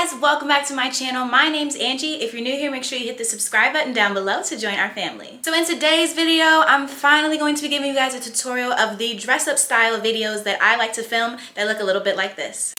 guys, welcome back to my channel. My name's Angie. If you're new here, make sure you hit the subscribe button down below to join our family. So in today's video, I'm finally going to be giving you guys a tutorial of the dress up style of videos that I like to film that look a little bit like this.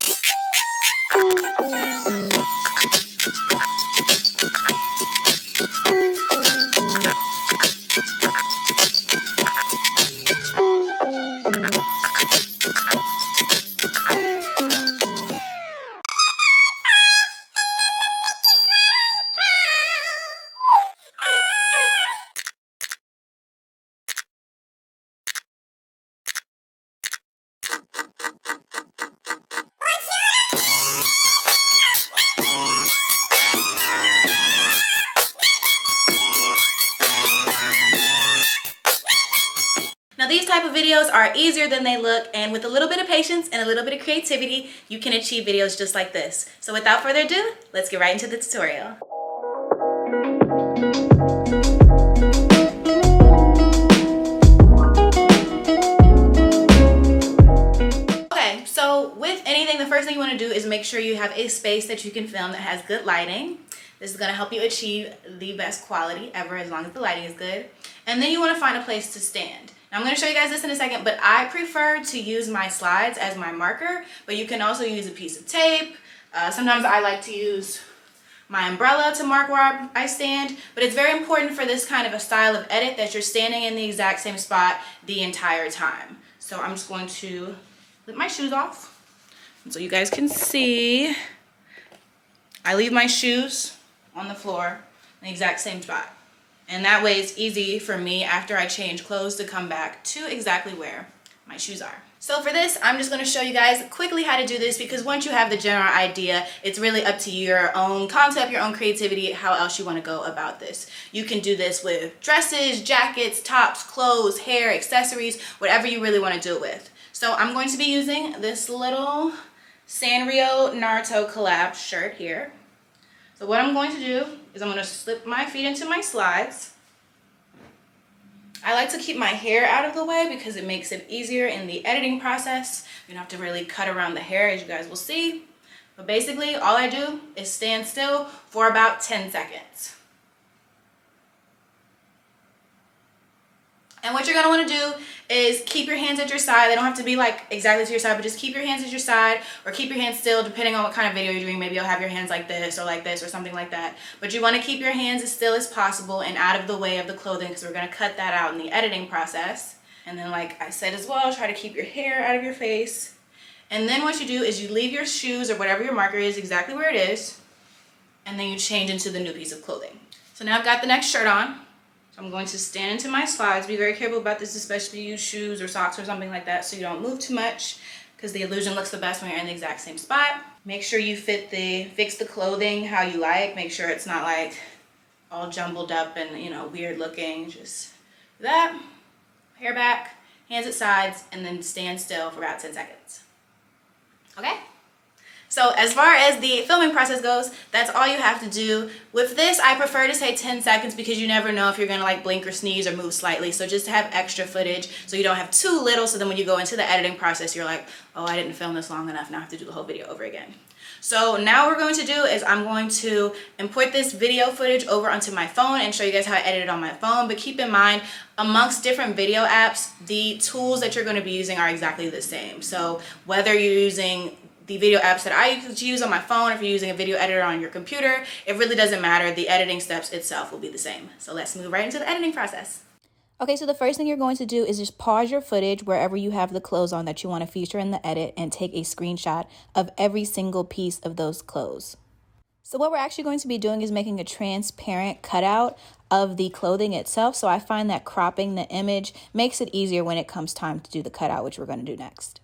Now these type of videos are easier than they look, and with a little bit of patience and a little bit of creativity, you can achieve videos just like this. So without further ado, let's get right into the tutorial. Okay, so with anything, the first thing you want to do is make sure you have a space that you can film that has good lighting. This is going to help you achieve the best quality ever as long as the lighting is good. And then you want to find a place to stand. Now, I'm going to show you guys this in a second, but I prefer to use my slides as my marker, but you can also use a piece of tape. Sometimes I like to use my umbrella to mark where I stand, but it's very important for this kind of a style of edit that you're standing in the exact same spot the entire time. So I'm just going to lift my shoes off so you guys can see. I leave my shoes on the floor in the exact same spot. And that way it's easy for me after I change clothes to come back to exactly where my shoes are. So for this, I'm just going to show you guys quickly how to do this, because once you have the general idea, it's really up to your own concept, your own creativity, how else you want to go about this. You can do this with dresses, jackets, tops, clothes, hair, accessories, whatever you really want to do it with. So I'm going to be using this little Sanrio Naruto collab shirt here. So what I'm going to do is I'm going to slip my feet into my slides. I like to keep my hair out of the way because it makes it easier in the editing process. You don't have to really cut around the hair, as you guys will see. But basically, all I do is stand still for about 10 seconds. And what you're going to want to do is keep your hands at your side. They don't have to be like exactly to your side, but just keep your hands at your side, or keep your hands still depending on what kind of video you're doing. Maybe you'll have your hands like this or something like that. But you want to keep your hands as still as possible and out of the way of the clothing, because we're going to cut that out in the editing process. And then, like I said as well, try to keep your hair out of your face. And then what you do is you leave your shoes or whatever your marker is exactly where it is, and then you change into the new piece of clothing. So now I've got the next shirt on. So I'm going to stand into my slides. Be very careful about this, especially if you use shoes or socks or something like that, so you don't move too much, because the illusion looks the best when you're in the exact same spot. Make sure you fix the clothing how you like. Make sure it's not like all jumbled up and, you know, weird looking. Just do that. Hair back, hands at sides, and then stand still for about 10 seconds. Okay? So as far as the filming process goes, that's all you have to do. With this, I prefer to say 10 seconds because you never know if you're going to like blink or sneeze or move slightly. So just to have extra footage so you don't have too little, so then when you go into the editing process, you're like, oh, I didn't film this long enough. Now I have to do the whole video over again. So now what we're going to do is I'm going to import this video footage over onto my phone and show you guys how I edit it on my phone. But keep in mind, amongst different video apps, the tools that you're going to be using are exactly the same. So whether you're using the video apps that I use on my phone, if you're using a video editor on your computer, it really doesn't matter. The editing steps itself will be the same. So let's move right into the editing process. Okay, so the first thing you're going to do is just pause your footage wherever you have the clothes on that you want to feature in the edit, and take a screenshot of every single piece of those clothes. So what we're actually going to be doing is making a transparent cutout of the clothing itself. So I find that cropping the image makes it easier when it comes time to do the cutout, which we're going to do next.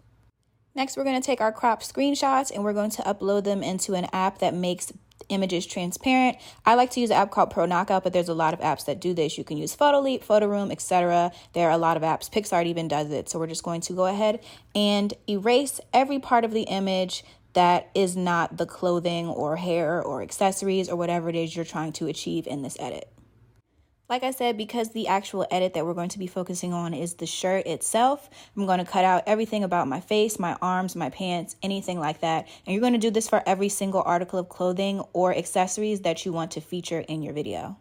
Next, we're going to take our cropped screenshots and we're going to upload them into an app that makes images transparent. I like to use an app called Pro Knockout, but there's a lot of apps that do this. You can use Photoleap, Photoroom, etc. There are a lot of apps. PixArt even does it. So we're just going to go ahead and erase every part of the image that is not the clothing or hair or accessories or whatever it is you're trying to achieve in this edit. Like I said, because the actual edit that we're going to be focusing on is the shirt itself, I'm going to cut out everything about my face, my arms, my pants, anything like that. And you're going to do this for every single article of clothing or accessories that you want to feature in your video.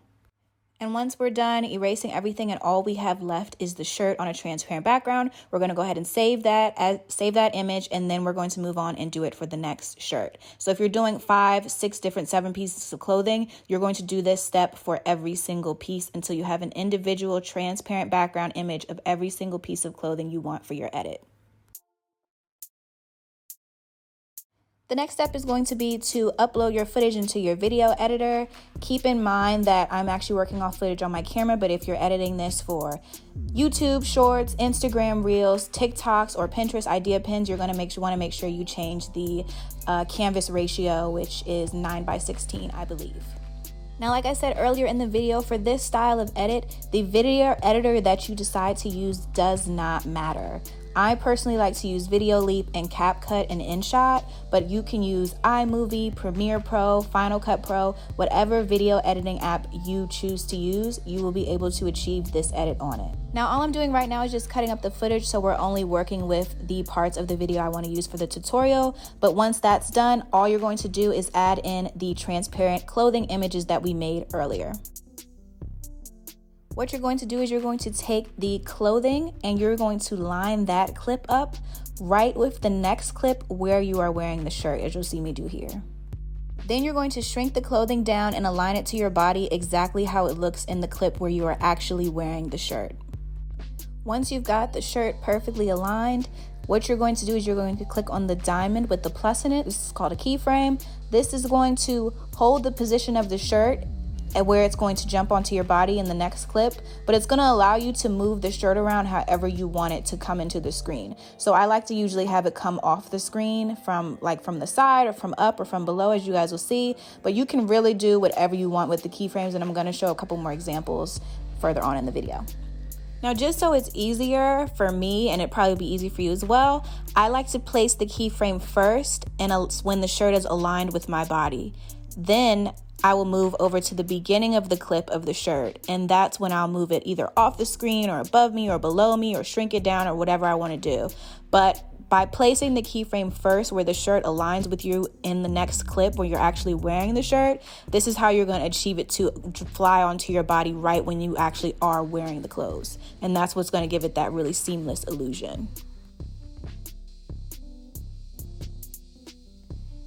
And once we're done erasing everything and all we have left is the shirt on a transparent background, we're going to go ahead and save that image, and then we're going to move on and do it for the next shirt. So if you're doing 5, 6 different 7 pieces of clothing, you're going to do this step for every single piece until you have an individual transparent background image of every single piece of clothing you want for your edit. The next step is going to be to upload your footage into your video editor. Keep in mind that I'm actually working off footage on my camera, but if you're editing this for YouTube Shorts, Instagram Reels, TikToks, or Pinterest idea pins, you're going to want to make sure you change the canvas ratio, which is 9:16, I believe. Now, like I said earlier in the video, for this style of edit, the video editor that you decide to use does not matter. I personally like to use Video Leap and CapCut and InShot, but you can use iMovie, Premiere Pro, Final Cut Pro, whatever video editing app you choose to use, you will be able to achieve this edit on it. Now, all I'm doing right now is just cutting up the footage, so we're only working with the parts of the video I want to use for the tutorial. But once that's done, all you're going to do is add in the transparent clothing images that we made earlier. What you're going to do is you're going to take the clothing and you're going to line that clip up right with the next clip where you are wearing the shirt, as you'll see me do here. Then you're going to shrink the clothing down and align it to your body exactly how it looks in the clip where you are actually wearing the shirt. Once you've got the shirt perfectly aligned, what you're going to do is you're going to click on the diamond with the plus in it. This is called a keyframe. This is going to hold the position of the shirt and where it's going to jump onto your body in the next clip, but it's going to allow you to move the shirt around however you want it to come into the screen. So I like to usually have it come off the screen from the side or from up or from below, as you guys will see, but you can really do whatever you want with the keyframes, and I'm going to show a couple more examples further on in the video. Now, just so it's easier for me, and it probably be easy for you as well, I like to place the keyframe first and when the shirt is aligned with my body. Then I will move over to the beginning of the clip of the shirt, and that's when I'll move it either off the screen or above me or below me or shrink it down or whatever I want to do. But by placing the keyframe first where the shirt aligns with you in the next clip where you're actually wearing the shirt, this is how you're going to achieve it to fly onto your body right when you actually are wearing the clothes. And that's what's going to give it that really seamless illusion.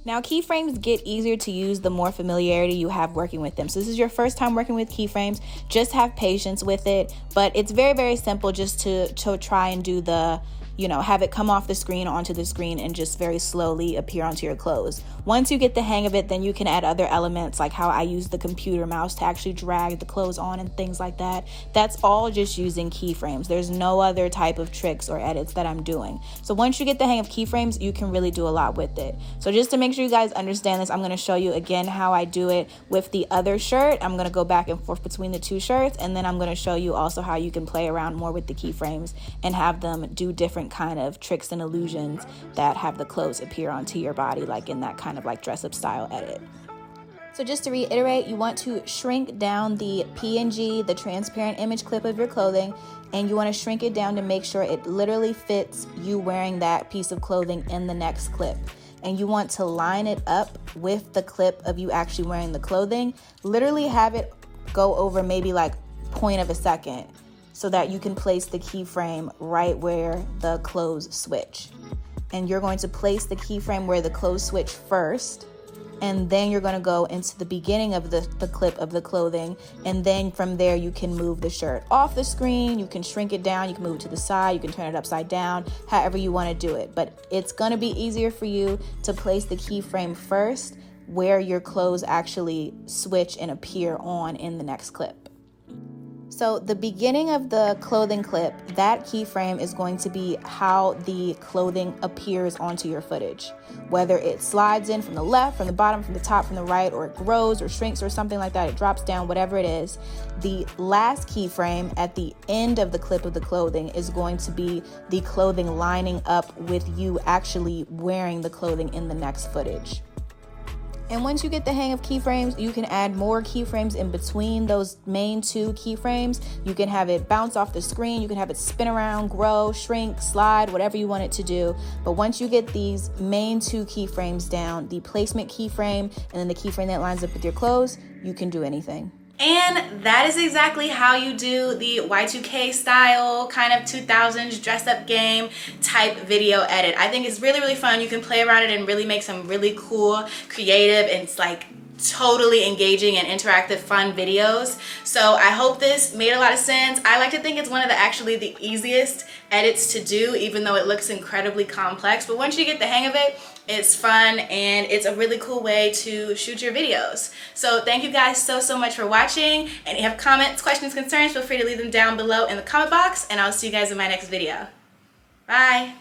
Now, keyframes get easier to use the more familiarity you have working with them. So this is your first time working with keyframes, just have patience with it. But it's very, very simple just to try and do the, have it come off the screen onto the screen and just very slowly appear onto your clothes. Once you get the hang of it, then you can add other elements like how I use the computer mouse to actually drag the clothes on and things like that. That's all just using keyframes. There's no other type of tricks or edits that I'm doing. So once you get the hang of keyframes, you can really do a lot with it. So just to make sure you guys understand this, I'm going to show you again how I do it with the other shirt. I'm going to go back and forth between the two shirts, and then I'm going to show you also how you can play around more with the keyframes and have them do different kind of tricks and illusions that have the clothes appear onto your body, like in that kind of like dress up style edit. So just to reiterate, you want to shrink down the PNG, the transparent image clip of your clothing, and you want to shrink it down to make sure it literally fits you wearing that piece of clothing in the next clip. And you want to line it up with the clip of you actually wearing the clothing. Literally have it go over maybe like 0.1 seconds so that you can place the keyframe right where the clothes switch. And you're going to place the keyframe where the clothes switch first, and then you're going to go into the beginning of the clip of the clothing, and then from there you can move the shirt off the screen, you can shrink it down, you can move it to the side, you can turn it upside down, however you want to do it. But it's going to be easier for you to place the keyframe first where your clothes actually switch and appear on in the next clip. So the beginning of the clothing clip, that keyframe is going to be how the clothing appears onto your footage. Whether it slides in from the left, from the bottom, from the top, from the right, or it grows or shrinks or something like that, it drops down, whatever it is. The last keyframe at the end of the clip of the clothing is going to be the clothing lining up with you actually wearing the clothing in the next footage. And once you get the hang of keyframes, you can add more keyframes in between those main 2 keyframes. You can have it bounce off the screen, you can have it spin around, grow, shrink, slide, whatever you want it to do. But once you get these main 2 keyframes down, the placement keyframe and then the keyframe that lines up with your clothes, you can do anything. And that is exactly how you do the Y2K style kind of 2000s dress up game type video edit. I think it's really, really fun. You can play around it and really make some really cool, creative, and it's like totally engaging and interactive fun videos. So I hope this made a lot of sense. I like to think it's one of the easiest edits to do, even though it looks incredibly complex. But once you get the hang of it, it's fun and it's a really cool way to shoot your videos. So thank you guys so much for watching. And if you have comments, questions, concerns, feel free to leave them down below in the comment box, and I'll see you guys in my next video. Bye.